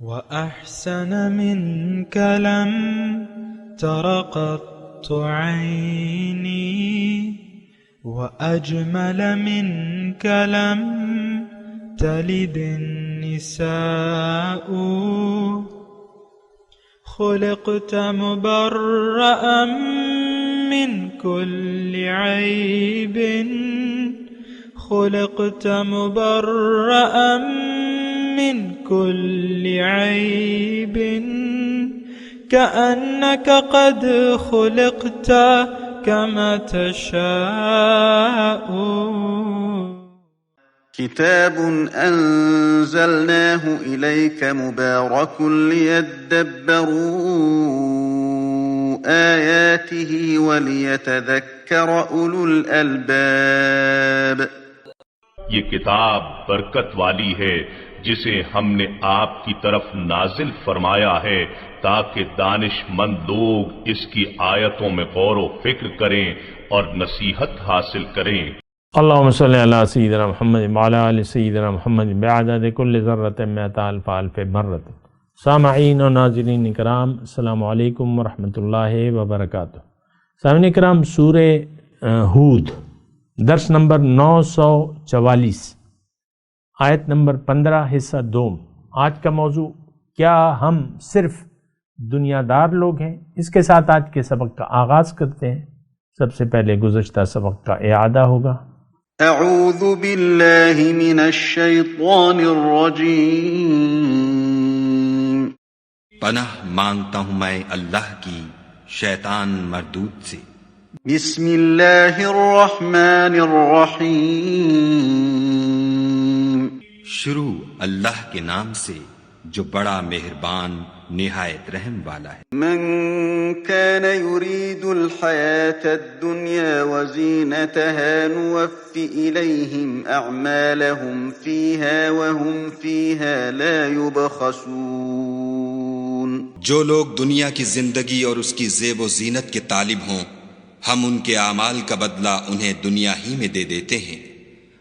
وأحسن منك لم تر قط عيني، وأجمل منك لم تلد النساء. خلقت مبرأ من كل عيب، خلقت مبرأ من كل عيب، كأنك قد خلقت كما تشاء. كتاب أنزلناه إليك مبارك ليدبروا آياته وليتذكر أولو الألباب. یہ کتاب برکت والی ہے جسے ہم نے آپ کی طرف نازل فرمایا ہے تاکہ دانش مند لوگ اس کی آیتوں میں غور و فکر کریں اور نصیحت حاصل کریں۔ اللہم صلی علی سیدنا محمد وعلی آل سیدنا محمد بعدد کل ذرۃ مئۃ الف الف مرۃ۔ سامعین و ناظرین کرام، السلام علیکم ورحمۃ اللہ وبرکاتہ۔ سامعین کرام، سورہ ہود درس نمبر 944، آیت نمبر 15، حصہ دوم۔ آج کا موضوع، کیا ہم صرف دنیا دار لوگ ہیں؟ اس کے ساتھ آج کے سبق کا آغاز کرتے ہیں۔ سب سے پہلے گزشتہ سبق کا اعادہ ہوگا۔ اعوذ باللہ من الشیطان الرجیم۔ پناہ مانگتا ہوں میں اللہ کی شیطان مردود سے۔ بسم اللہ الرحمن الرحیم۔ شروع اللہ کے نام سے جو بڑا مہربان نہایت رحم والا ہے۔ من كان يريد الحياة الدنيا وزينتها نوف إليهم أعمالهم فيها وهم فيها لا يبخسون۔ جو لوگ دنیا کی زندگی اور اس کی زیب و زینت کے طالب ہوں، ہم ان کے اعمال کا بدلہ انہیں دنیا ہی میں دے دیتے ہیں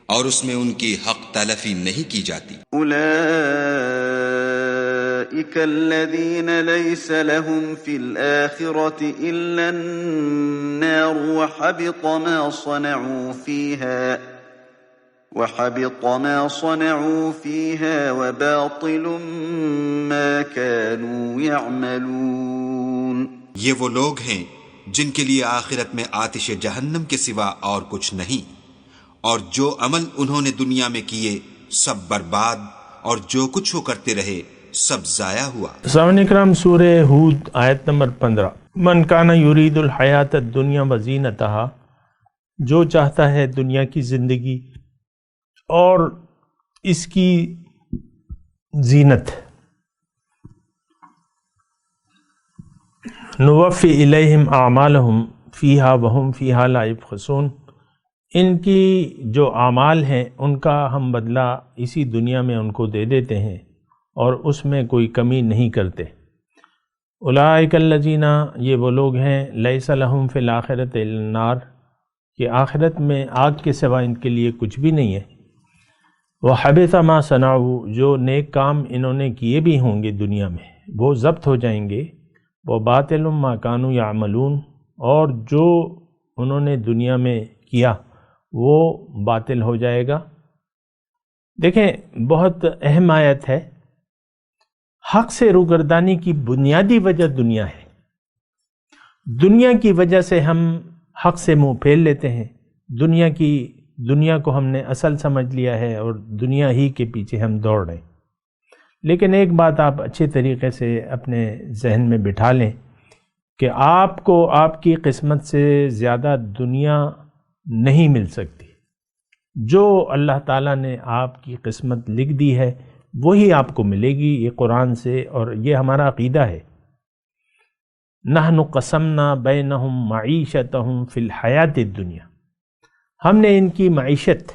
اور اس میں ان کی حق تلفی نہیں کی جاتی۔ أولئك الذين ليس لهم في الآخرة إلا النار وحبط ما صنعوا فيها وباطل ما كانوا يعملون۔ یہ وہ لوگ ہیں جن کے لیے آخرت میں آتش جہنم کے سوا اور کچھ نہیں، اور جو عمل انہوں نے دنیا میں کیے سب برباد، اور جو کچھ وہ کرتے رہے سب ضائع ہوا۔ سامعین اکرام، سورہ ہود آیت نمبر 15۔ من کان یرید الحیات الدنیا وزینتہا، جو چاہتا ہے دنیا کی زندگی اور اس کی زینت، نوفی الیہم اعمالہم فیہا وہم فیہا لا یبخسون، ان کی جو اعمال ہیں ان کا ہم بدلہ اسی دنیا میں ان کو دے دیتے ہیں اور اس میں کوئی کمی نہیں کرتے۔ اولئک الذین، یہ وہ لوگ ہیں، لیس لہم فی الآخرۃ الا النار، کہ آخرت میں آگ کے سوا ان کے لیے کچھ بھی نہیں ہے۔ وحبط ما صنعوا، جو نیک کام انہوں نے کیے بھی ہوں گے دنیا میں وہ ضبط ہو جائیں گے۔ وباطل ما کانوا یعملون، اور جو انہوں نے دنیا میں کیا وہ باطل ہو جائے گا۔ دیکھیں، بہت اہم آیت ہے۔ حق سے روگردانی کی بنیادی وجہ دنیا ہے۔ دنیا کی وجہ سے ہم حق سے منہ پھیر لیتے ہیں، دنیا کو ہم نے اصل سمجھ لیا ہے اور دنیا ہی کے پیچھے ہم دوڑ رہے ہیں۔ لیکن ایک بات آپ اچھے طریقے سے اپنے ذہن میں بٹھا لیں کہ آپ کو آپ کی قسمت سے زیادہ دنیا نہیں مل سکتی۔ جو اللہ تعالیٰ نے آپ کی قسمت لکھ دی ہے وہی آپ کو ملے گی، یہ قرآن سے، اور یہ ہمارا عقیدہ ہے۔ نحن قسمنا بینہم معیشتہم فی الحیات الدنیا، ہم نے ان کی معیشت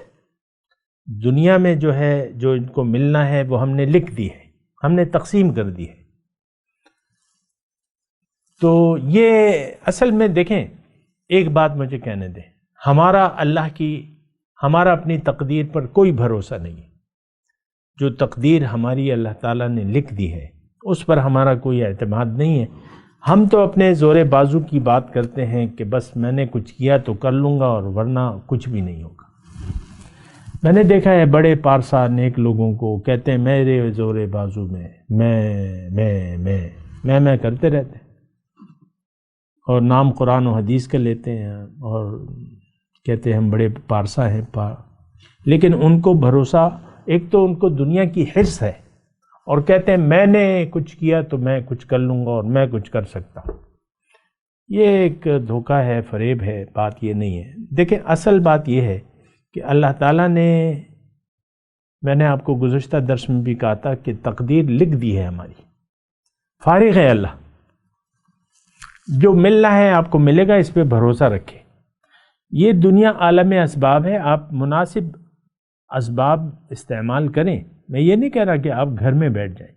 دنیا میں جو ہے، جو ان کو ملنا ہے وہ ہم نے لکھ دی ہے، ہم نے تقسیم کر دی ہے۔ تو یہ اصل میں دیکھیں، ایک بات مجھے کہنے دیں، ہمارا اپنی تقدیر پر کوئی بھروسہ نہیں ہے۔ جو تقدیر ہماری اللہ تعالیٰ نے لکھ دی ہے اس پر ہمارا کوئی اعتماد نہیں ہے. ہم تو اپنے زور بازو کی بات کرتے ہیں کہ بس میں نے کچھ کیا تو کر لوں گا اور ورنہ کچھ بھی نہیں ہوگا. میں نے دیکھا ہے بڑے پارسا نیک لوگوں کو کہتے ہیں میرے زور بازو میں میں کرتے رہتے ہیں اور نام قرآن و حدیث کا لیتے ہیں اور کہتے ہیں ہم بڑے پارسا ہیں. لیکن ان کو بھروسہ، ایک تو ان کو دنیا کی حرص ہے اور کہتے ہیں میں نے کچھ کیا تو میں کچھ کر لوں گا اور میں کچھ کر سکتا ہوں. یہ ایک دھوکہ ہے، فریب ہے، بات یہ نہیں ہے. دیکھیں اصل بات یہ ہے کہ اللہ تعالیٰ نے، میں نے آپ کو گزشتہ درس میں بھی کہا تھا کہ تقدیر لکھ دی ہے ہماری، فارغ ہے اللہ. جو ملنا ہے آپ کو ملے گا، اس پہ بھروسہ رکھے. یہ دنیا عالم اسباب ہے، آپ مناسب اسباب استعمال کریں. میں یہ نہیں کہہ رہا کہ آپ گھر میں بیٹھ جائیں.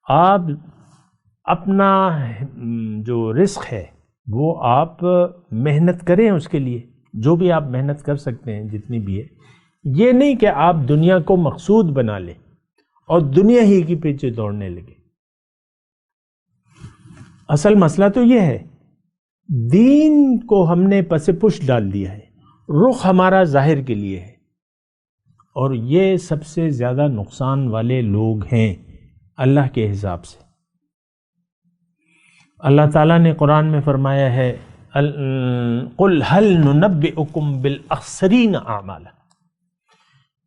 آپ اپنا جو رزق ہے وہ آپ محنت کریں، اس کے لیے جو بھی آپ محنت کر سکتے ہیں جتنی بھی ہے. یہ نہیں کہ آپ دنیا کو مقصود بنا لیں اور دنیا ہی کے پیچھے دوڑنے لگے. اصل مسئلہ تو یہ ہے، دین کو ہم نے پس پش ڈال دیا ہے، رخ ہمارا ظاہر کے لیے ہے، اور یہ سب سے زیادہ نقصان والے لوگ ہیں اللہ کے حساب سے. اللہ تعالیٰ نے قرآن میں فرمایا ہے قُلْ هَلْ نُنَبِّئُكُمْ بِالْأَخْسَرِينَ أَعْمَالًا،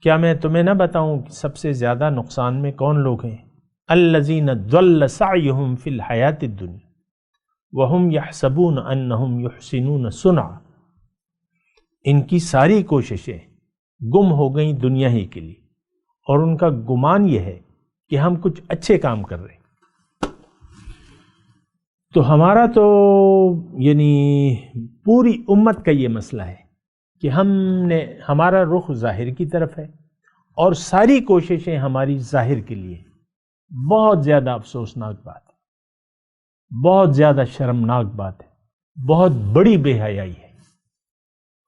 کیا میں تمہیں نہ بتاؤں کہ سب سے زیادہ نقصان میں کون لوگ ہیں؟ الَّذِينَ ضَلَّ سَعْيُهُمْ فِي الْحَيَاةِ الدُّنْيَا وَهُمْ يَحْسَبُونَ أَنَّهُمْ يُحْسِنُونَ صُنْعًا. ان کی ساری کوششیں گم ہو گئیں دنیا ہی کے لیے، اور ان کا گمان یہ ہے کہ ہم کچھ اچھے کام کر رہے ہیں. تو ہمارا تو یعنی پوری امت کا یہ مسئلہ ہے کہ ہمارا رخ ظاہر کی طرف ہے اور ساری کوششیں ہماری ظاہر کے لیے. بہت زیادہ افسوسناک بات ہے، بہت زیادہ شرمناک بات ہے، بہت بڑی بے حیائی ہے.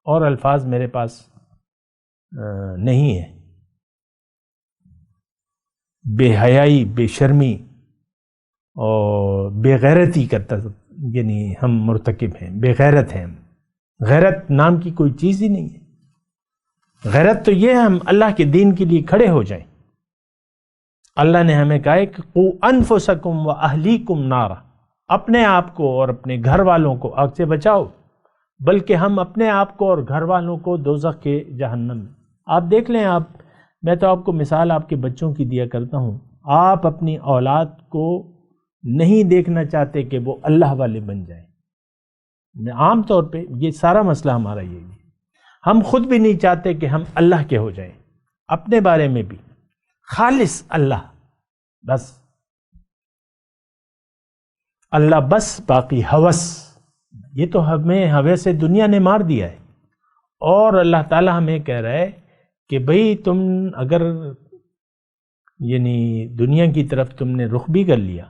اور الفاظ میرے پاس نہیں ہے. بے حیائی، بے شرمی اور بے غیرتی کرتا، یعنی ہم مرتکب ہیں، بے غیرت ہیں ہم. غیرت نام کی کوئی چیز ہی نہیں ہے. غیرت تو یہ ہے ہم اللہ کے دین کے لیے کھڑے ہو جائیں. اللہ نے ہمیں کہا ہے کہ قُوا أَنفُسَكُمْ وَأَهْلِيكُمْ نَارًا، اپنے آپ کو اور اپنے گھر والوں کو آگ سے بچاؤ. بلکہ ہم اپنے آپ کو اور گھر والوں کو دوزخ کے جہنم میں. آپ دیکھ لیں، میں تو آپ کو مثال آپ کے بچوں کی دیا کرتا ہوں. آپ اپنی اولاد کو نہیں دیکھنا چاہتے کہ وہ اللہ والے بن جائیں. عام طور پہ یہ سارا مسئلہ ہمارا یہی ہے. ہم خود بھی نہیں چاہتے کہ ہم اللہ کے ہو جائیں، اپنے بارے میں بھی خالص اللہ بس، اللہ بس، باقی ہوس. یہ تو ہمیں ہوس سے دنیا نے مار دیا ہے. اور اللہ تعالیٰ ہمیں کہہ رہا ہے کہ بھئی تم اگر یعنی دنیا کی طرف تم نے رخ بھی کر لیا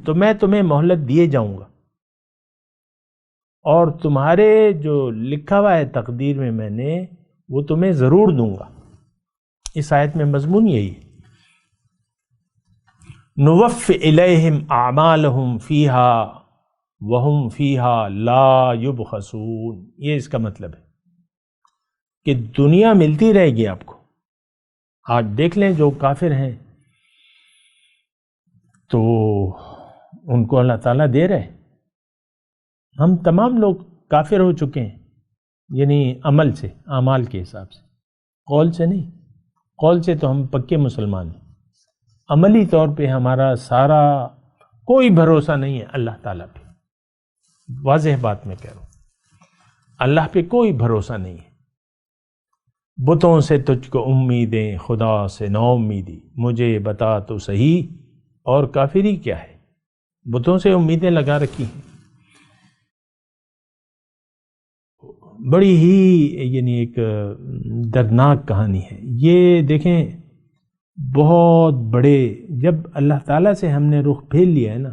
تو میں تمہیں مہلت دیے جاؤں گا، اور تمہارے جو لکھا ہوا ہے تقدیر میں نے وہ تمہیں ضرور دوں گا. اس آیت میں مضمون یہی ہے. نُوَفِّ إِلَيْهِمْ أَعْمَالَهُمْ فِيهَا وَهُمْ فِيهَا لَا يُبْخَسُونَ. یہ اس کا مطلب ہے کہ دنیا ملتی رہے گی آپ کو. آج دیکھ لیں جو کافر ہیں تو ان کو اللہ تعالیٰ دے رہے. ہم تمام لوگ کافر ہو چکے ہیں، یعنی عمل سے، اعمال کے حساب سے، قول سے نہیں. قول سے تو ہم پکے مسلمان ہیں، عملی طور پہ ہمارا سارا کوئی بھروسہ نہیں ہے اللہ تعالیٰ پہ. واضح بات میں کہہ رہا ہوں، اللہ پہ کوئی بھروسہ نہیں ہے. بتوں سے تجھ کو امیدیں، خدا سے نا امیدی، مجھے بتا تو صحیح اور کافری کیا ہے. بتوں سے امیدیں لگا رکھی ہیں. بڑی ہی یعنی ایک دردناک کہانی ہے یہ. دیکھیں بہت بڑے، جب اللہ تعالیٰ سے ہم نے رخ پھیر لیا ہے نا،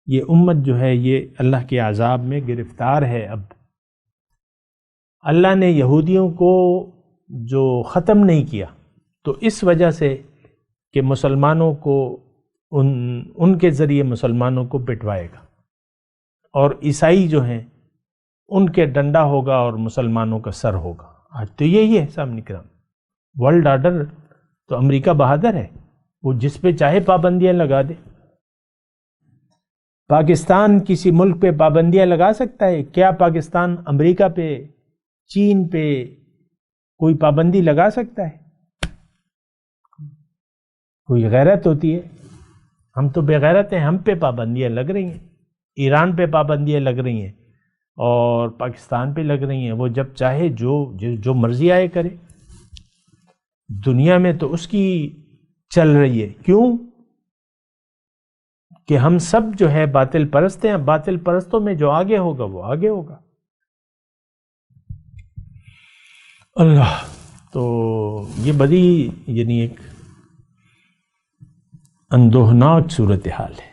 یہ امت جو ہے یہ اللہ کے عذاب میں گرفتار ہے. اب اللہ نے یہودیوں کو جو ختم نہیں کیا، تو اس وجہ سے کہ مسلمانوں کو ان کے ذریعے مسلمانوں کو پٹوائے گا، اور عیسائی جو ہیں ان کے ڈنڈا ہوگا اور مسلمانوں کا سر ہوگا۔ آج تو یہی ہے سامنے کرام، ورلڈ آرڈر تو امریکہ بہادر ہے، وہ جس پہ چاہے پابندیاں لگا دے۔ پاکستان کسی ملک پہ پابندیاں لگا سکتا ہے؟ کیا پاکستان امریکہ پہ، چین پہ کوئی پابندی لگا سکتا ہے؟ کوئی غیرت ہوتی ہے؟ ہم تو بے غیرت ہیں، ہم پہ پابندیاں لگ رہی ہیں، ایران پہ پابندیاں لگ رہی ہیں اور پاکستان پہ لگ رہی ہیں۔ وہ جب چاہے جو مرضی آئے کرے، دنیا میں تو اس کی چل رہی ہے۔ کیوں؟ کہ ہم سب جو ہے باطل پرست ہیں، باطل پرستوں میں جو آگے ہوگا وہ آگے ہوگا۔ اللہ، تو یہ بڑی یعنی ایک اندوہناک صورتحال ہے،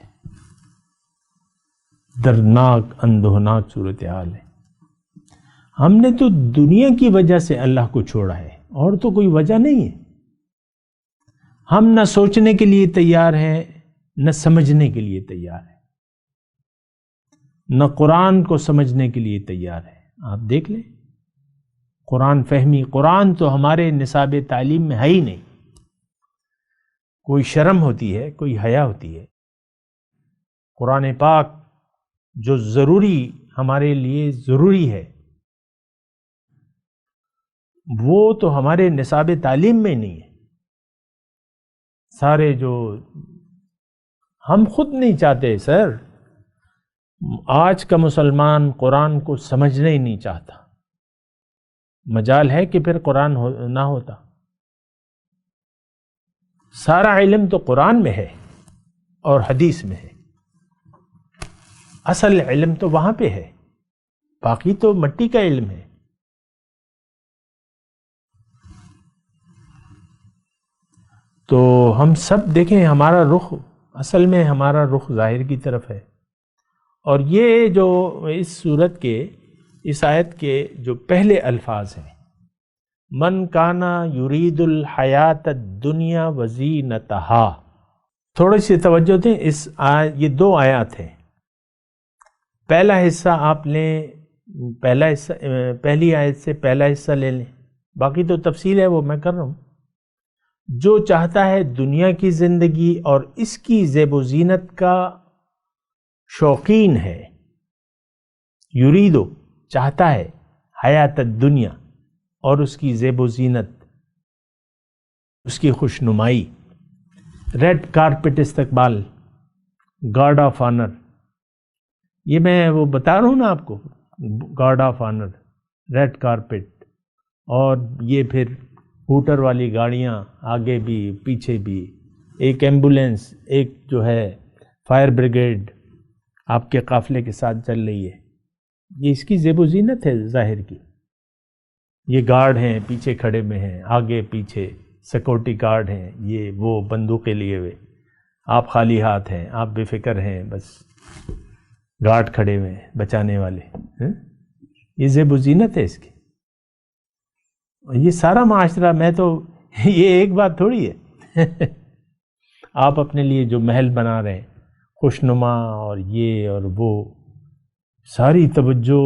دردناک اندوہناک صورتحال ہے۔ ہم نے تو دنیا کی وجہ سے اللہ کو چھوڑا ہے، اور تو کوئی وجہ نہیں ہے۔ ہم نہ سوچنے کے لیے تیار ہیں، نہ سمجھنے کے لیے تیار ہیں، نہ قرآن کو سمجھنے کے لیے تیار ہیں۔ آپ دیکھ لیں قرآن فہمی، قرآن تو ہمارے نصاب تعلیم میں ہے ہی نہیں۔ کوئی شرم ہوتی ہے، کوئی حیا ہوتی ہے۔ قرآن پاک جو ضروری ہمارے لیے ضروری ہے وہ تو ہمارے نصاب تعلیم میں نہیں ہے۔ سارے جو ہم خود نہیں چاہتے سر، آج کا مسلمان قرآن کو سمجھنا ہی نہیں چاہتا۔ مجال ہے کہ پھر قرآن نہ ہوتا۔ سارا علم تو قرآن میں ہے اور حدیث میں ہے، اصل علم تو وہاں پہ ہے، باقی تو مٹی کا علم ہے۔ تو ہم سب دیکھیں ہمارا رخ، اصل میں ہمارا رخ ظاہر کی طرف ہے۔ اور یہ جو اس صورت کے، اس آیت کے جو پہلے الفاظ ہیں، من کانا یرید الحیات الدنیا وزینتہا، تھوڑی سی توجہ دیں۔ یہ دو آیات ہیں۔ پہلا حصہ آپ لیں، پہلی آیت سے پہلا حصہ لے لیں، باقی تو تفصیل ہے وہ میں کر رہا ہوں۔ جو چاہتا ہے دنیا کی زندگی اور اس کی زیب و زینت کا شوقین ہے، یریدو چاہتا ہے، حیات الدنیا اور اس کی زیب و زینت، اس کی خوشنمائی، ریڈ کارپٹ استقبال، گارڈ آف آنر، یہ میں وہ بتا رہا ہوں نا آپ کو، guard of honour, red carpet, اور یہ پھر ہوٹر والی گاڑیاں آگے بھی پیچھے بھی، ایک ایمبولینس، ایک جو ہے فائر بریگیڈ آپ کے قافلے کے ساتھ چل رہی ہے۔ یہ اس کی زیب و زینت ہے ظاہر کی۔ یہ گارڈ ہیں پیچھے کھڑے میں ہیں، آگے پیچھے سیکورٹی گارڈ ہیں، یہ وہ بندوقیں لیے ہوئے، آپ خالی ہاتھ ہیں، آپ بے فکر ہیں، بس گارڈ کھڑے ہوئے ہیں بچانے والے۔ یہ زیب و زینت ہے اس کی۔ یہ سارا معاشرہ، میں تو یہ ایک بات تھوڑی ہے آپ اپنے لیے جو محل بنا رہے ہیں خوشنما اور یہ اور وہ، ساری توجہ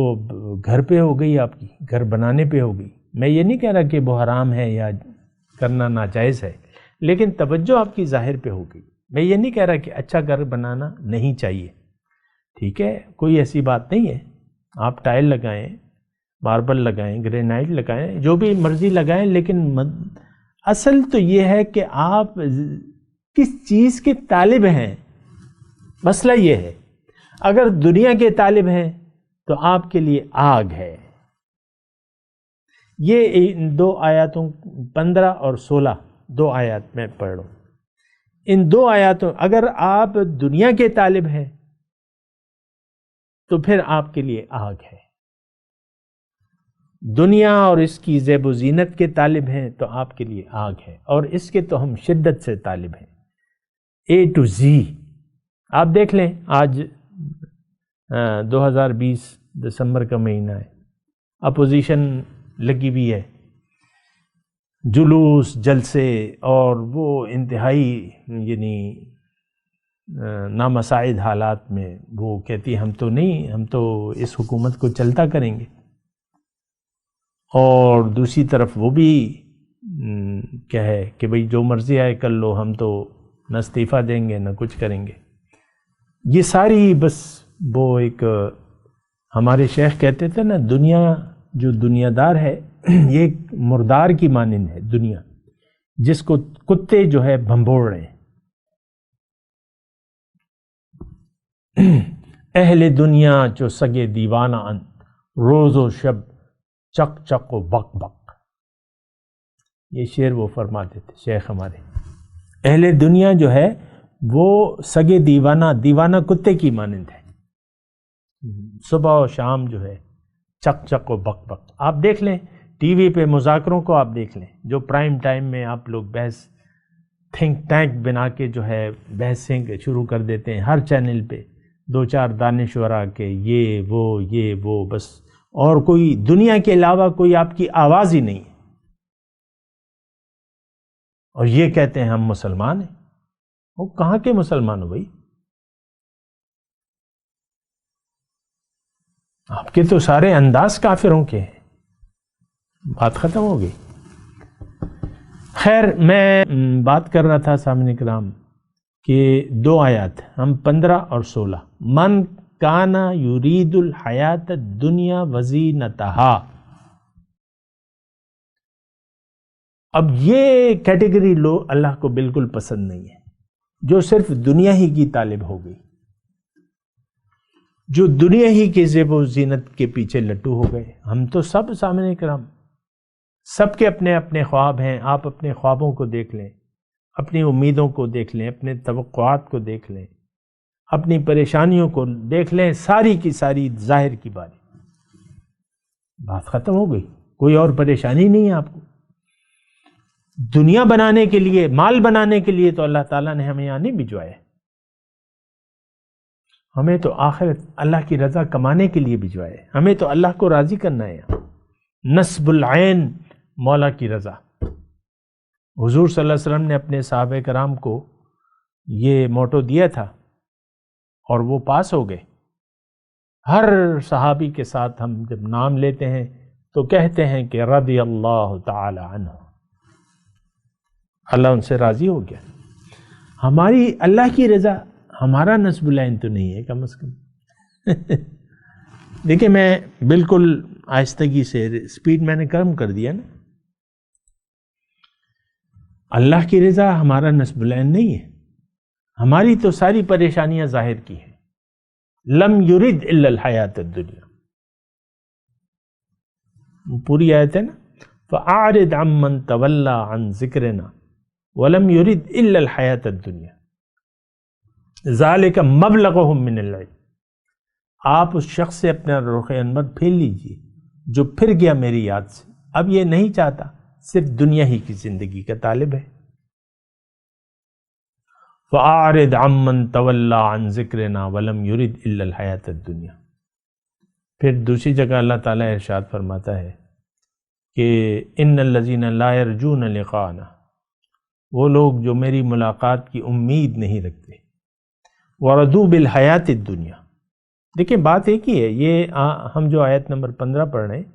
گھر پہ ہو گئی، آپ کی گھر بنانے پہ ہو گئی۔ میں یہ نہیں کہہ رہا کہ وہ حرام ہے یا کرنا ناجائز ہے، لیکن توجہ آپ کی ظاہر پہ ہو گئی۔ میں یہ نہیں کہہ رہا کہ اچھا گھر بنانا نہیں چاہیے، ٹھیک ہے، کوئی ایسی بات نہیں ہے، آپ ٹائل لگائیں، ماربل لگائیں، گرینائٹ لگائیں، جو بھی مرضی لگائیں، لیکن اصل تو یہ ہے کہ آپ کس چیز کے طالب ہیں۔ مسئلہ یہ ہے، اگر دنیا کے طالب ہیں تو آپ کے لیے آگ ہے۔ یہ دو آیاتوں 15 اور 16 دو آیات میں پڑھ رہا ہوں۔ ان دو آیاتوں، اگر آپ دنیا کے طالب ہیں تو پھر آپ کے لیے آگ ہے۔ دنیا اور اس کی زیب و زینت کے طالب ہیں تو آپ کے لیے آگ ہے، اور اس کے تو ہم شدت سے طالب ہیں، A to Z۔ آپ دیکھ لیں، آج 2020 دسمبر کا مہینہ ہے، اپوزیشن لگی ہوئی ہے، جلوس، جلسے اور وہ انتہائی یعنی نامساعد حالات میں وہ کہتی ہم تو اس حکومت کو چلتا کریں گے، اور دوسری طرف وہ بھی کیا ہے کہ بھئی جو مرضی آئے کر لو، ہم تو نہ استعفیٰ دیں گے نہ کچھ کریں گے۔ یہ ساری بس وہ ایک ہمارے شیخ کہتے تھے نا، دنیا جو دنیا دار ہے یہ ایک مردار کی مانند ہے دنیا، جس کو کتے جو ہے بھنبوڑ رہے ہیں۔ اہل دنیا جو سگے دیوانہ ان، روز و شب چک چک و بک بک۔ یہ شعر وہ فرماتے تھے شیخ ہمارے۔ اہل دنیا جو ہے وہ سگے دیوانہ کتے کی مانند ہے، صبح و شام جو ہے چک چک و بک بک۔ آپ دیکھ لیں ٹی وی پہ مذاکروں کو، آپ دیکھ لیں جو پرائم ٹائم میں آپ لوگ بحث تھنک ٹینک بنا کے جو ہے بحثیں شروع کر دیتے ہیں ہر چینل پہ، دو چار دانشورا کے یہ وہ بس، اور کوئی دنیا کے علاوہ کوئی آپ کی آواز ہی نہیں ہے، اور یہ کہتے ہیں ہم مسلمان ہیں۔ وہ کہاں کے مسلمان ہو بھائی؟ آپ کے تو سارے انداز کافروں کے ہیں۔ بات ختم ہو گئی۔ خیر، میں بات کر رہا تھا سامعین کرام کہ دو آیات ہم 15 اور 16، من کانا یرید الحیات الدنیا وزینتہا۔ اب یہ کیٹیگری لو اللہ کو بالکل پسند نہیں ہے، جو صرف دنیا ہی کی طالب ہو گئی، جو دنیا ہی کے زیب و زینت کے پیچھے لٹو ہو گئے۔ ہم تو سب سامعین کرام، سب کے اپنے اپنے خواب ہیں۔ آپ اپنے خوابوں کو دیکھ لیں، اپنی امیدوں کو دیکھ لیں، اپنے توقعات کو دیکھ لیں، اپنی پریشانیوں کو دیکھ لیں، ساری کی ساری ظاہر کی باری۔ بات ختم ہو گئی، کوئی اور پریشانی نہیں ہے آپ کو۔ دنیا بنانے کے لیے، مال بنانے کے لیے تو اللہ تعالیٰ نے ہمیں یہاں نہیں بھجوایا، ہمیں تو آخرت اللہ کی رضا کمانے کے لیے بھجوایا ہے، ہمیں تو اللہ کو راضی کرنا ہے۔ نصب العین مولا کی رضا۔ حضور صلی اللہ علیہ وسلم نے اپنے صحابہ کرام کو یہ موٹو دیا تھا اور وہ پاس ہو گئے۔ ہر صحابی کے ساتھ ہم جب نام لیتے ہیں تو کہتے ہیں کہ رضی اللہ تعالی عنہ، اللہ ان سے راضی ہو گیا۔ ہماری اللہ کی رضا، ہمارا نصب العین تو نہیں ہے کم از کم۔ دیکھیں میں بالکل آہستگی سے، سپیڈ میں نے کم کر دیا نا۔ اللہ کی رضا ہمارا نصب العین نہیں ہے، ہماری تو ساری پریشانیاں ظاہر کی ہیں۔ لم یرد الا الحیات الدنیا، پوری آیت ہے نا، فاعرض عمن تولی عن ذکرنا ولم یرد الا الحیات الدنیا ذالک مبلغہم من العلم۔ آپ اس شخص سے اپنا رخ انور پھیر لیجئے جو پھر گیا میری یاد سے، اب یہ نہیں چاہتا، صرف دنیا ہی کی زندگی کا طالب ہے۔ فَأَعْرِضْ عَمَّنْ تَوَلَّى عَنْ ذِكْرِنَا وَلَمْ يُرِدْ إِلَّا الْحَيَاةَ الدُّنْيَا۔ پھر دوسری جگہ اللہ تعالیٰ ارشاد فرماتا ہے کہ إِنَّ الَّذِينَ لَا يَرْجُونَ لِقَاءَنَا، وہ لوگ جو میری ملاقات کی امید نہیں رکھتے، وَرَضُوا بِالْحَيَاةِ الدُّنْيا۔ دیکھیں بات ایک ہی ہے، یہ ہم جو آیت نمبر 15 پڑھ رہے ہیں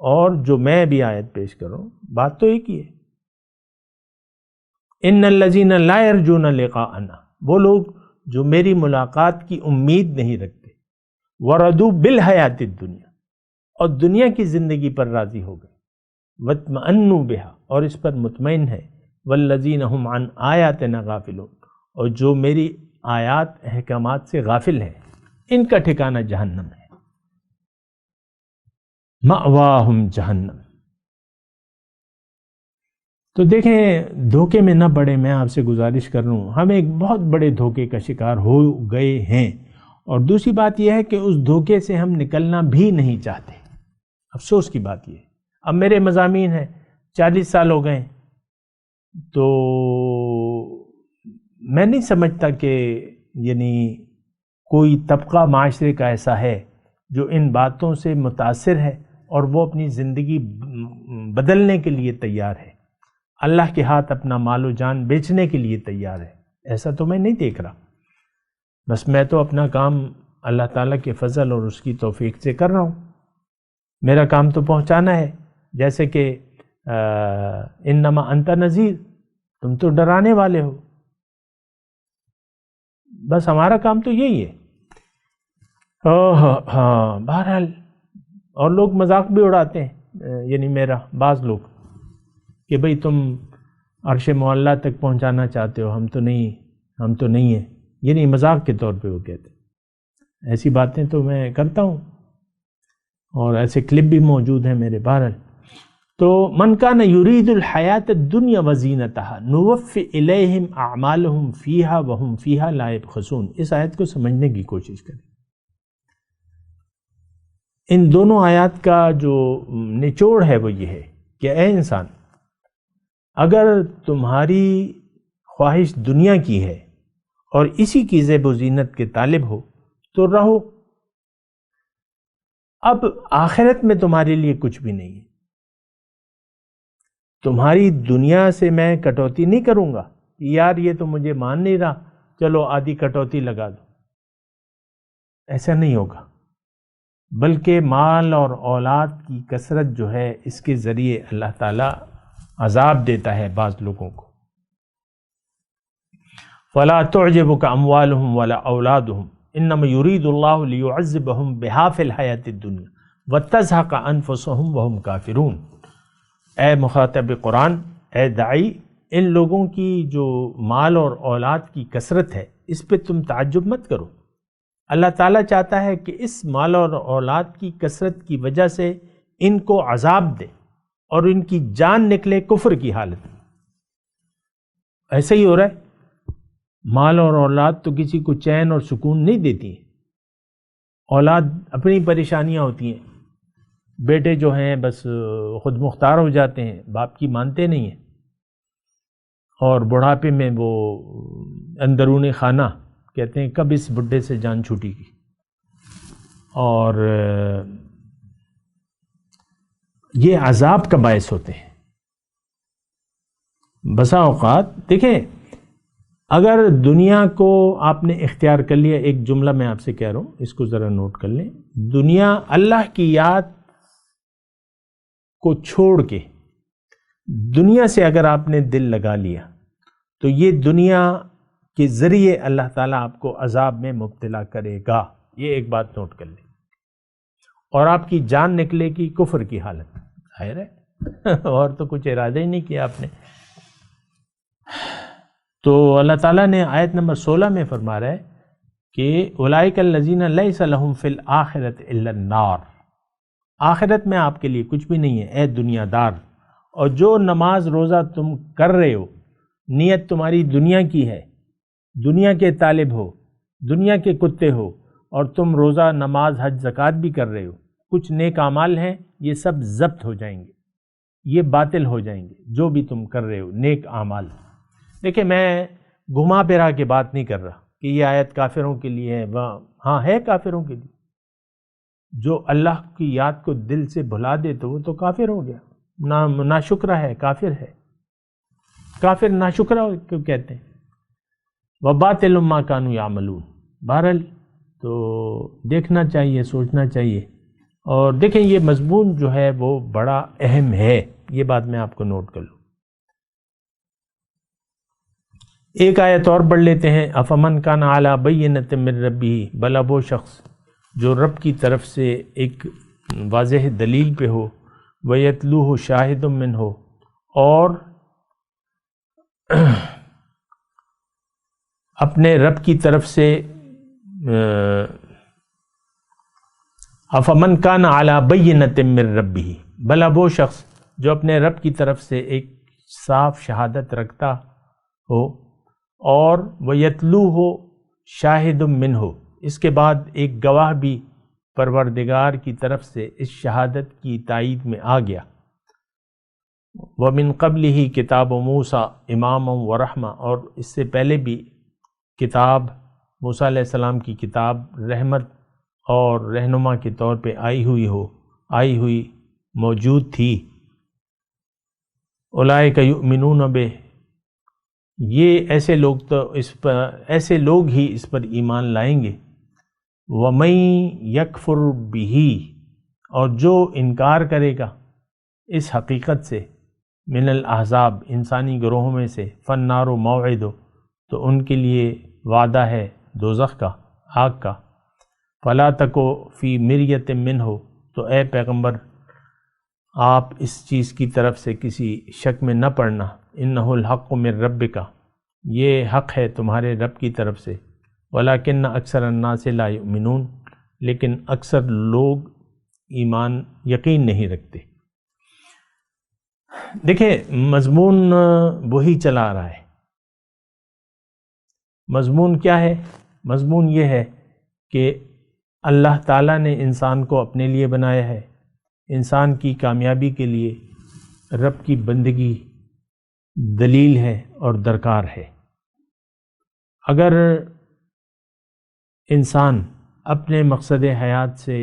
اور جو میں بھی آیت پیش کر رہا ہوں، بات تو ایک ہی ہے۔ ان الذین لا یرجون لقاءنا، وہ لوگ جو میری ملاقات کی امید نہیں رکھتے، ورضوا بالحیات الدنیا، اور دنیا کی زندگی پر راضی ہو گئے، واطمأنوا بها، اور اس پر مطمئن ہے، والذین هم عن آیاتنا غافلون، اور جو میری آیات احکامات سے غافل ہیں، ان کا ٹھکانہ جہنم ہے۔ مأواہم جہنم۔ تو دیکھیں دھوکے میں نہ پڑے، میں آپ سے گزارش کر رہا ہوں، ہم ایک بہت بڑے دھوکے کا شکار ہو گئے ہیں، اور دوسری بات یہ ہے کہ اس دھوکے سے ہم نکلنا بھی نہیں چاہتے۔ افسوس کی بات یہ ہے، اب میرے مضامین ہیں 40 سال ہو گئے، تو میں نہیں سمجھتا کہ یعنی کوئی طبقہ معاشرے کا ایسا ہے جو ان باتوں سے متاثر ہے اور وہ اپنی زندگی بدلنے کے لیے تیار ہے، اللہ کے ہاتھ اپنا مال و جان بیچنے کے لیے تیار ہے، ایسا تو میں نہیں دیکھ رہا۔ بس میں تو اپنا کام اللہ تعالیٰ کے فضل اور اس کی توفیق سے کر رہا ہوں، میرا کام تو پہنچانا ہے، جیسے کہ انما انت نذیر، تم تو ڈرانے والے ہو، بس ہمارا کام تو یہی ہے۔ ہاں بہرحال، اور لوگ مذاق بھی اڑاتے ہیں، یعنی میرا بعض لوگ، کہ بھئی تم عرش معلیٰ تک پہنچانا چاہتے ہو، ہم تو نہیں ہیں، یعنی مذاق کے طور پہ وہ کہتے ہیں۔ ایسی باتیں تو میں کرتا ہوں اور ایسے کلپ بھی موجود ہیں میرے۔ بہرحال تو من کان یرید الحیات الدنیا وزینتہا نوفی الیہم اعمالہم فیہا وہم فیہا لا یبخسون، اس آیت کو سمجھنے کی کوشش کریں۔ ان دونوں آیات کا جو نچوڑ ہے وہ یہ ہے کہ اے انسان، اگر تمہاری خواہش دنیا کی ہے اور اسی کی زیب و زینت کے طالب ہو تو رہو، اب آخرت میں تمہارے لیے کچھ بھی نہیں ہے۔ تمہاری دنیا سے میں کٹوتی نہیں کروں گا، یار یہ تو مجھے مان نہیں رہا، چلو آدھی کٹوتی لگا دو، ایسا نہیں ہوگا، بلکہ مال اور اولاد کی کثرت جو ہے اس کے ذریعے اللہ تعالیٰ عذاب دیتا ہے بعض لوگوں کو۔ فَلَا تُعْجِبُكَ أَمْوَالُهُمْ وَلَا أَوْلَادُهُمْ إِنَّمَا يُرِيدُ اللَّهُ لِيُعَذِّبَهُمْ بِهَا فِي الْحَيَاةِ الدُّنْيَا وَتَزْهَقَ أَنفُسُهُمْ وَهُمْ كَافِرُونَ۔ اے مخاطب قرآن، اے داعی، ان لوگوں کی جو مال اور اولاد کی کثرت ہے اس پہ تم تعجب مت کرو۔ اللہ تعالیٰ چاہتا ہے کہ اس مال اور اولاد کی کثرت کی وجہ سے ان کو عذاب دے اور ان کی جان نکلے کفر کی حالت میں۔ ایسا ہی ہو رہا ہے، مال اور اولاد تو کسی کو چین اور سکون نہیں دیتی ہیں، اولاد اپنی پریشانیاں ہوتی ہیں، بیٹے جو ہیں بس خود مختار ہو جاتے ہیں، باپ کی مانتے نہیں ہیں، اور بڑھاپے میں وہ اندرون خانہ کہتے ہیں کب اس بڈھے سے جان چھوٹی گی۔ اور یہ عذاب کا باعث ہوتے ہیں۔ بسا اوقات دیکھیں، اگر دنیا کو آپ نے اختیار کر لیا، ایک جملہ میں آپ سے کہہ رہا ہوں، اس کو ذرا نوٹ کر لیں، دنیا اللہ کی یاد کو چھوڑ کے دنیا سے اگر آپ نے دل لگا لیا تو یہ دنیا کے ذریعے اللہ تعالیٰ آپ کو عذاب میں مبتلا کرے گا، یہ ایک بات نوٹ کر لیں، اور آپ کی جان نکلے گی کفر کی حالت، ظاہر ہے، اور تو کچھ ارادہ ہی نہیں کیا آپ نے۔ تو اللہ تعالیٰ نے آیت نمبر 16 میں فرما رہا ہے کہ اولئک الذین لیس لہم فی الآخرۃ الا النار، آخرت میں آپ کے لیے کچھ بھی نہیں ہے اے دنیا دار، اور جو نماز روزہ تم کر رہے ہو نیت تمہاری دنیا کی ہے، دنیا کے طالب ہو، دنیا کے کتے ہو، اور تم روزہ نماز حج زکوٰۃ بھی کر رہے ہو، کچھ نیک اعمال ہیں یہ سب ضبط ہو جائیں گے، یہ باطل ہو جائیں گے جو بھی تم کر رہے ہو نیک اعمال۔ دیکھیں میں گھما پھرا کے بات نہیں کر رہا کہ یہ آیت کافروں کے لیے ہے، ہاں ہے کافروں کے لیے، جو اللہ کی یاد کو دل سے بھلا دے تو وہ تو کافر ہو گیا، ناشکرہ ہے، کافر ہے، کافر ناشکرہ کیوں کہتے ہیں؟ وَبَاطِلٌ مَا كَانُوا يَعْمَلُونَ۔ بہرحال تو دیکھنا چاہیے، سوچنا چاہیے، اور دیکھیں یہ مضمون جو ہے وہ بڑا اہم ہے، یہ بات میں آپ کو نوٹ کر لوں۔ ایک آیت اور پڑھ لیتے ہیں، افمن کان علی بینۃ من ربہ، بھلا وہ شخص جو رب کی طرف سے ایک واضح دلیل پہ ہو، ویتلوہ شاہد منہ، اور اپنے رب کی طرف سے افمن کان علی بینۃ من ربہ، بھلا وہ شخص جو اپنے رب کی طرف سے ایک صاف شہادت رکھتا ہو، اور وَيَتْلُوهُ شَاهِدٌ مِّنْهُ، اس کے بعد ایک گواہ بھی پروردگار کی طرف سے اس شہادت کی تائید میں آ گیا۔ وَمِن قَبْلِهِ كِتَابُ مُوسَىٰ إِمَامًا وَرَحْمَةً، اور اس سے پہلے بھی کتاب موسیٰ علیہ السلام کی کتاب رحمت اور رہنما کے طور پہ آئی ہوئی موجود تھی. اولئک یؤمنون بہ، یہ ایسے لوگ تو ایسے لوگ ہی اس پر ایمان لائیں گے. وَمَن یکفر بہ، اور جو انکار کرے گا اس حقیقت سے، من الاحزاب، انسانی گروہوں میں سے، فالنار موعد، تو ان کے لیے وعدہ ہے دوزخ کا، آگ کا. فلا تکو فی مریۃ منہ، تو اے پیغمبر آپ اس چیز کی طرف سے کسی شک میں نہ پڑنا. انہ الحق من ربک، یہ حق ہے تمہارے رب کی طرف سے. ولکن اکثر الناس لا یؤمنون، لیکن اکثر لوگ ایمان یقین نہیں رکھتے. دیکھیں مضمون وہی چلا رہا ہے. مضمون کیا ہے؟ مضمون یہ ہے کہ اللہ تعالیٰ نے انسان کو اپنے لیے بنایا ہے. انسان کی کامیابی کے لیے رب کی بندگی دلیل ہے اور درکار ہے. اگر انسان اپنے مقصد حیات سے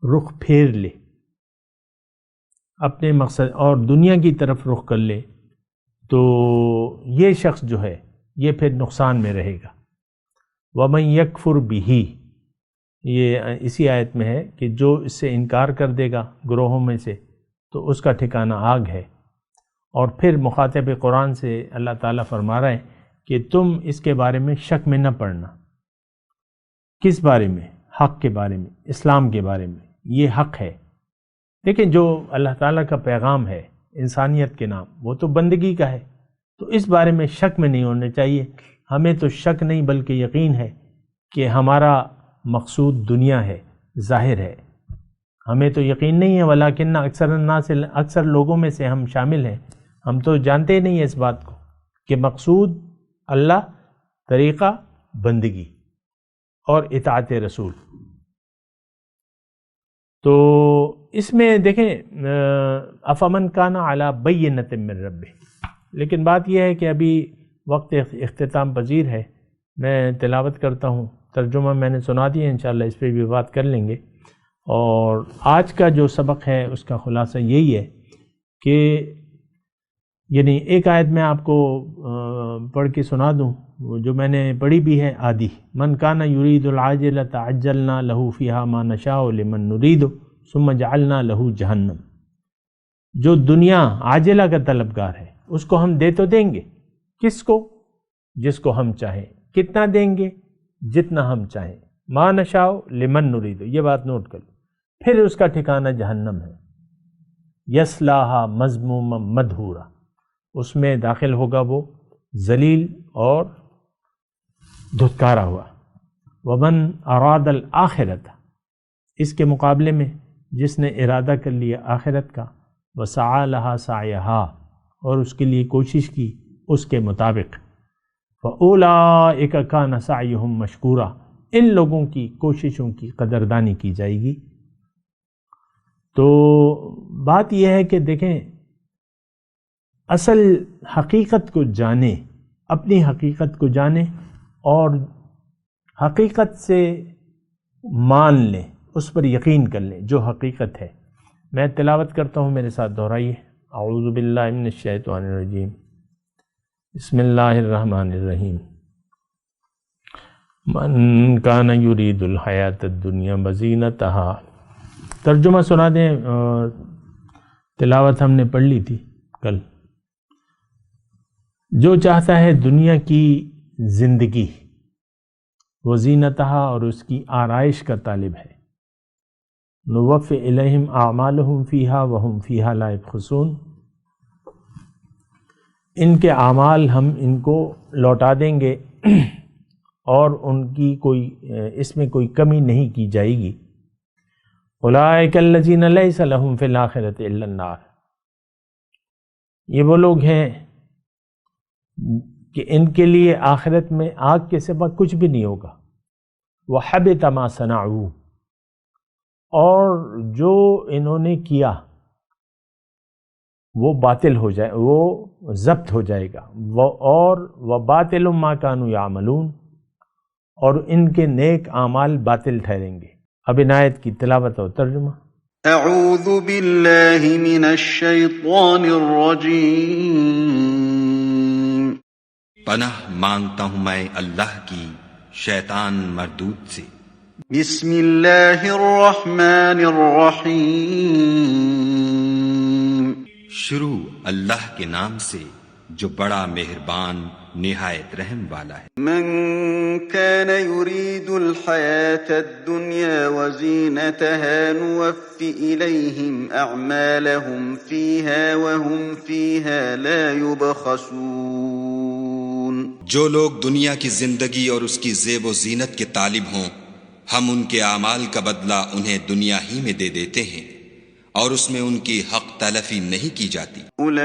رخ پھیر لے، اپنے مقصد اور دنیا کی طرف رخ کر لے، تو یہ شخص جو ہے یہ پھر نقصان میں رہے گا. وَمَن یکفر بہ، یہ اسی آیت میں ہے کہ جو اس سے انکار کر دے گا گروہوں میں سے تو اس کا ٹھکانہ آگ ہے. اور پھر مخاطب قرآن سے اللہ تعالیٰ فرما رہا ہے کہ تم اس کے بارے میں شک میں نہ پڑنا. کس بارے میں؟ حق کے بارے میں، اسلام کے بارے میں. یہ حق ہے. دیکھیں جو اللہ تعالیٰ کا پیغام ہے انسانیت کے نام، وہ تو بندگی کا ہے، تو اس بارے میں شک میں نہیں ہونے چاہیے. ہمیں تو شک نہیں بلکہ یقین ہے کہ ہمارا مقصود دنیا ہے، ظاہر ہے. ہمیں تو یقین نہیں ہے، ولیکن اکثر الناس، اکثر لوگوں میں سے ہم شامل ہیں. ہم تو جانتے نہیں ہیں اس بات کو کہ مقصود اللہ، طریقہ بندگی اور اطاعت رسول. تو اس میں دیکھیں افمن کان علی بینۃ من ربہ، لیکن بات یہ ہے کہ ابھی وقت اختتام پذیر ہے. میں تلاوت کرتا ہوں، ترجمہ میں نے سنا دیا، انشاءاللہ اس پہ بھی بات کر لیں گے. اور آج کا جو سبق ہے اس کا خلاصہ یہی ہے کہ یعنی ایک آیت میں آپ کو پڑھ کے سنا دوں جو میں نے پڑھی بھی ہے آدھی. من کان یرید العاجلۃ عجلنا لہ فیہا ما نشاء لمن نرید ثم جعلنا لہ جہنم. جو دنیا عاجلہ کا طلبگار ہے اس کو ہم دے تو دیں گے. کس کو؟ جس کو ہم چاہیں. کتنا دیں گے؟ جتنا ہم چاہیں. ما نشاء لمن نرید، یہ بات نوٹ کر لو. پھر اس کا ٹھکانہ جہنم ہے. یصلاھا مذموما مدحورا، اس میں داخل ہوگا وہ ذلیل اور دھتکارا ہوا. ومن اراد الآخرۃ، اس کے مقابلے میں جس نے ارادہ کر لیا آخرت کا، وسعی لہا سعیہا، اور اس کے لیے کوشش کی اس کے مطابق، فاولئک کان سعیہم مشکورا، ان لوگوں کی کوششوں کی قدردانی کی جائے گی. تو بات یہ ہے کہ دیکھیں اصل حقیقت کو جانیں، اپنی حقیقت کو جانیں اور حقیقت سے مان لیں، اس پر یقین کر لیں جو حقیقت ہے. میں تلاوت کرتا ہوں، میرے ساتھ دہرائیے. اعوذ باللہ من الشیطان الرجیم، بسم اللہ الرحمن الرحیم. من کان یرید الحیات الدنیا وزینتہا. ترجمہ سنا دیں، تلاوت ہم نے پڑھ لی تھی کل. جو چاہتا ہے دنیا کی زندگی، وزینتہا، اور اس کی آرائش کا طالب ہے، نوفی الیہم اعمالہم فیہا وہم فیہا لا یبخسون، ان کے اعمال ہم ان کو لوٹا دیں گے اور ان کی اس میں کوئی کمی نہیں کی جائے گی. اولئک الذین لیس لہم فی الآخرۃ الا النار. یہ وہ لوگ ہیں کہ ان کے لیے آخرت میں آگ کے سوا کچھ بھی نہیں ہوگا. وحبط ما صنعوا، اور جو انہوں نے کیا وہ باطل ہو جائے، وہ ضبط ہو جائے گا. اور وباطل ما کانوا یعملون، اور ان کے نیک اعمال باطل ٹھہریں گے. اب ان آیت کی تلاوت اور ترجمہ. اعوذ باللہ من الشیطان الرجیم پناہ مانگتا ہوں میں اللہ کی شیطان مردود سے۔ بسم اللہ الرحمن الرحیم شروع اللہ کے نام سے جو بڑا مہربان نہایت رحم والا ہے۔ من كان يريد الحياة الدنيا وزينتها نوف إليهم أعمالهم فيها وهم فيها لا يبخسون۔ جو لوگ دنیا کی زندگی اور اس کی زیب و زینت کے طالب ہوں ہم ان کے اعمال کا بدلہ انہیں دنیا ہی میں دے دیتے ہیں اور اس میں ان کی حق تلفی نہیں کی جاتی۔ أولئك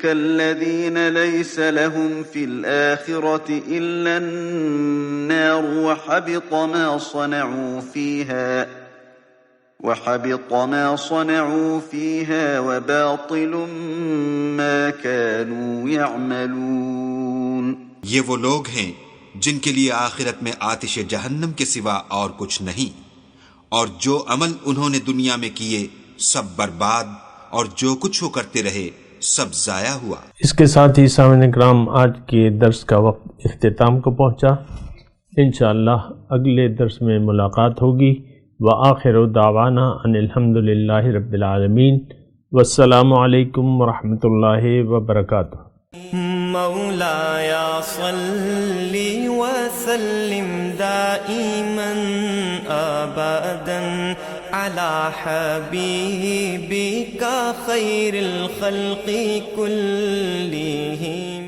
الذين ليس لهم في الآخرة إلا النار وحبط ما صنعوا فيها وباطل ما كانوا يعملون۔ یہ وہ لوگ ہیں جن کے لیے آخرت میں آتش جہنم کے سوا اور کچھ نہیں، اور جو عمل انہوں نے دنیا میں کیے سب برباد، اور جو کچھ وہ کرتے رہے سب ضائع ہوا۔ اس کے ساتھ ہی سامعین کرام آج کے درس کا وقت اختتام کو پہنچا۔ انشاءاللہ اگلے درس میں ملاقات ہوگی۔ وآخر دعوانا ان الحمد للہ رب العالمین، والسلام علیکم ورحمۃ اللہ وبرکاتہ۔ مولاي صل وسلم دائما ابدا على حبيبك خير الخلق كلهم۔